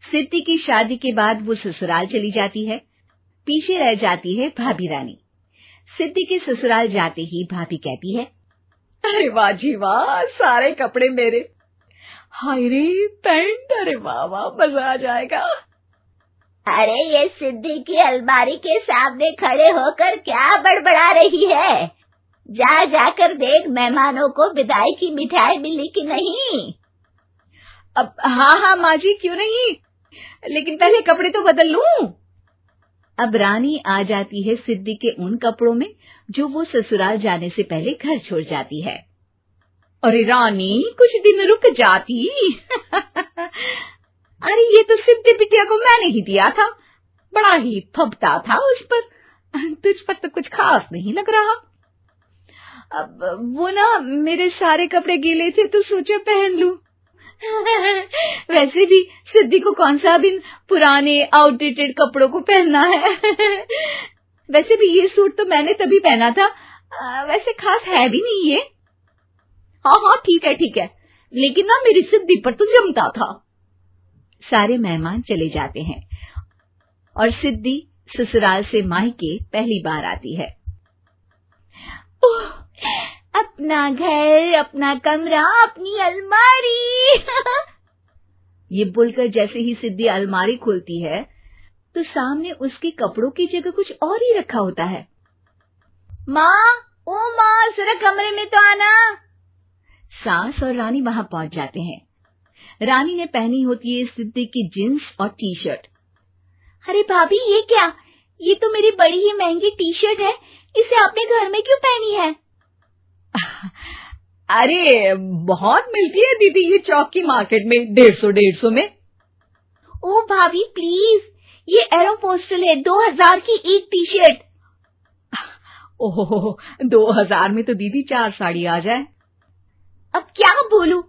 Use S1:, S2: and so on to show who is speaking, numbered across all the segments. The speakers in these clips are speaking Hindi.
S1: सिद्धि की शादी के बाद वो ससुराल चली जाती है। पीछे रह जाती है भाभी रानी। सिद्धि के ससुराल जाते ही भाभी कहती है,
S2: अरे वाह जी वाह, सारे कपड़े मेरे। हाय रे पैंट, अरे वाह वाह, मजा आ जाएगा।
S3: अरे ये सिद्धि की अलमारी के सामने खड़े होकर क्या बड़बड़ा रही है? जा जाकर देख मेहमानों को विदाई की मिठाई मिली कि नहीं।
S2: अब हाँ माँ जी, क्यों नहीं, लेकिन पहले कपड़े तो बदल लूं।
S1: अब रानी आ जाती है सिद्धि के उन कपड़ों में जो वो ससुराल जाने से पहले घर छोड़ जाती है।
S2: अरे रानी, कुछ दिन रुक जाती। अरे ये तो सिद्धि बिटिया को मैंने ही दिया था, बड़ा ही फबता था उस पर, तुझ पर तो कुछ खास नहीं लग रहा। अब वो ना मेरे सारे कपड़े गीले थे तो सोचा पहन लूं। वैसे भी सिद्धि को कौन सा भी पुराने आउटडेटेड कपड़ों को पहनना है। वैसे भी ये सूट तो मैंने तभी पहना था, वैसे खास है भी नहीं ये। हाँ ठीक है, लेकिन ना मेरी सिद्धि पर तो जमता था।
S1: सारे मेहमान चले जाते हैं और सिद्धि ससुराल से मायके पहली बार आती है।
S3: ओह, अपना घर, अपना कमरा, अपनी अलमारी।
S1: ये बोलकर जैसे ही सिद्धि अलमारी खोलती है तो सामने उसके कपड़ों की जगह कुछ और ही रखा होता है।
S3: माँ, ओ माँ, जरा कमरे में तो आना।
S1: सास और रानी वहां पहुंच जाते हैं। रानी ने पहनी होती है सिद्धि की जींस और टी शर्ट।
S3: अरे भाभी, ये क्या? ये तो मेरी बड़ी ही महंगी टी शर्ट है, इसे आपने घर में क्यों पहनी है?
S2: अरे बहुत मिलती है दीदी ये चौक की मार्केट में, 150 में।
S3: ओ भाभी प्लीज, ये एरोपोस्टल है, 2000 की एक टी शर्ट।
S2: ओहो, 2000 में तो दीदी 4 साड़ी आ जाए।
S3: अब क्या बोलूं?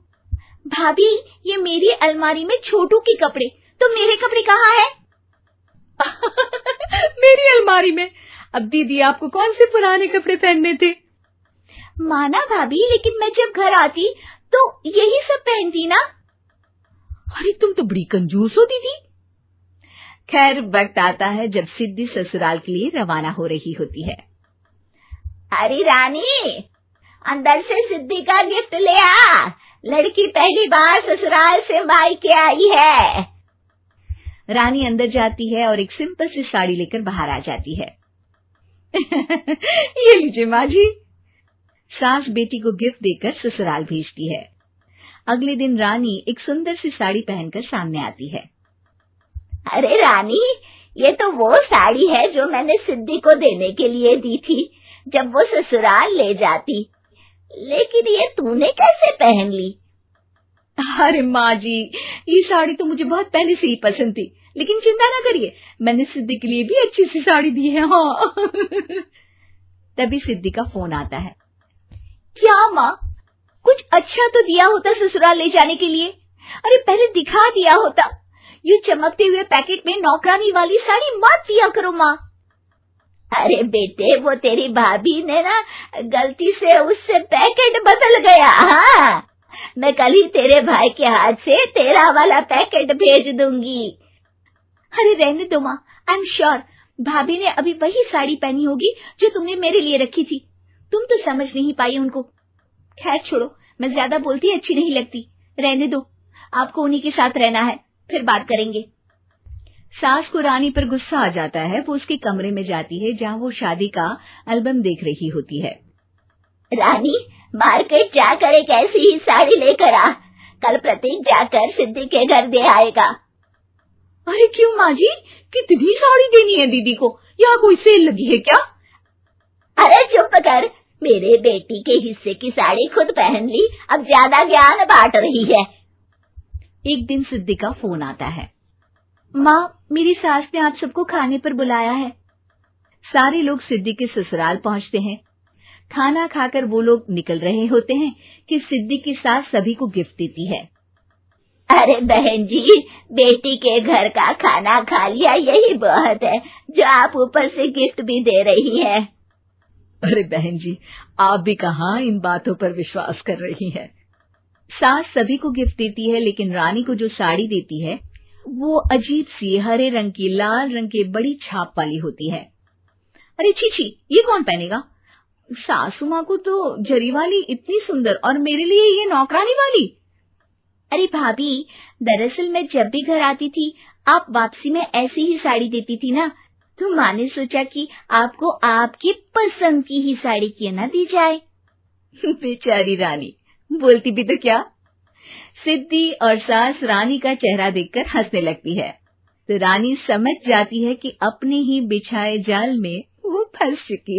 S3: भाभी, ये मेरी अलमारी में छोटू के कपड़े, तो मेरे कपड़े कहाँ हैं?
S2: मेरी अलमारी में? अब दीदी आपको कौन से पुराने कपड़े पहनने थे?
S3: माना भाभी, लेकिन मैं जब घर आती तो यही सब पहनती ना।
S2: अरे तुम तो बड़ी कंजूस हो दीदी।
S1: खैर, वक्त आता है जब सिद्धि ससुराल के लिए रवाना हो रही होती है।
S3: अरे रानी, अंदर से सिद्धि का गिफ्ट ले आ, लड़की पहली बार ससुराल से मायके आई है।
S1: रानी अंदर जाती है और एक सिंपल सी साड़ी लेकर बाहर आ जाती है।
S2: ये लीजिए माँ जी।
S1: सास बेटी को गिफ्ट देकर ससुराल भेजती है। अगले दिन रानी एक सुंदर सी साड़ी पहनकर सामने आती है।
S3: अरे रानी, ये तो वो साड़ी है जो मैंने सिद्धि को देने के लिए दी थी जब वो ससुराल ले जाती, लेकिन ये तूने कैसे पहन ली?
S2: अरे माँ जी, ये साड़ी तो मुझे बहुत पहले से ही पसंद थी, लेकिन चिंता ना करिए, मैंने सिद्धि के लिए भी अच्छी सी साड़ी दी है। हाँ।
S1: तभी सिद्धि का फोन आता है।
S3: क्या माँ, कुछ अच्छा तो दिया होता ससुराल ले जाने के लिए। अरे पहले दिखा दिया होता। ये चमकते हुए पैकेट में नौकरानी वाली साड़ी मत दिया करो माँ। अरे बेटे, वो तेरी भाभी ने ना गलती से उससे पैकेट बदल गया। हाँ, मैं कल ही तेरे भाई के हाथ से तेरा वाला पैकेट भेज दूंगी। अरे रहने दो माँ, आई एम श्योर भाभी ने अभी वही साड़ी पहनी होगी जो तुमने मेरे लिए रखी थी। तुम तो समझ नहीं पाई उनको। खैर छोड़ो, मैं ज्यादा बोलती अच्छी नहीं लगती, रहने दो, आपको उन्हीं के साथ रहना है, फिर बात करेंगे।
S1: सास को रानी पर गुस्सा आ जाता है। वो उसके कमरे में जाती है जहाँ वो शादी का एल्बम देख रही होती है।
S3: रानी, मार्केट जाकर एक ऐसी ही साड़ी लेकर आ, कल प्रतीक जाकर सिद्धि के घर दे आएगा।
S2: अरे क्यों माँ जी, कितनी साड़ी देनी है दीदी को? यहाँ कोई सेल लगी है क्या?
S3: अरे चुप कर, मेरे बेटी के हिस्से की साड़ी खुद पहन ली, अब ज्यादा ज्ञान बांट रही है।
S1: एक दिन सिद्धि का फोन आता है। माँ, मेरी सास ने आप सबको खाने पर बुलाया है। सारे लोग सिद्धि के ससुराल पहुँचते हैं। खाना खाकर वो लोग निकल रहे होते हैं कि सिद्धि की सास सभी को गिफ्ट देती है।
S3: अरे बहन जी, बेटी के घर का खाना खा लिया, यही बहुत है जो आप ऊपर से गिफ्ट भी दे रही है।
S2: अरे बहन जी, आप भी कहाँ इन बातों पर विश्वास कर रही हैं।
S1: सास सभी को गिफ्ट देती है, लेकिन रानी को जो साड़ी देती है वो अजीब सी हरे रंग की लाल रंग के बड़ी छाप वाली होती है। अरे छी छी, ये कौन पहनेगा? सासू माँ को तो जरी वाली इतनी सुंदर और मेरे लिए ये नौकरानी वाली।
S3: अरे भाभी, दरअसल मैं जब भी घर आती थी आप वापसी में ऐसी ही साड़ी देती थी ना, तो माँ ने सोचा कि आपको आपकी पसंद की ही साड़ी क्यों ना दी जाए।
S1: बेचारी रानी, बोलती भी तो क्या। सिद्धि और सास रानी का चेहरा देखकर हंसने लगती है, तो रानी समझ जाती है कि अपने ही बिछाए जाल में वो फंस चुकी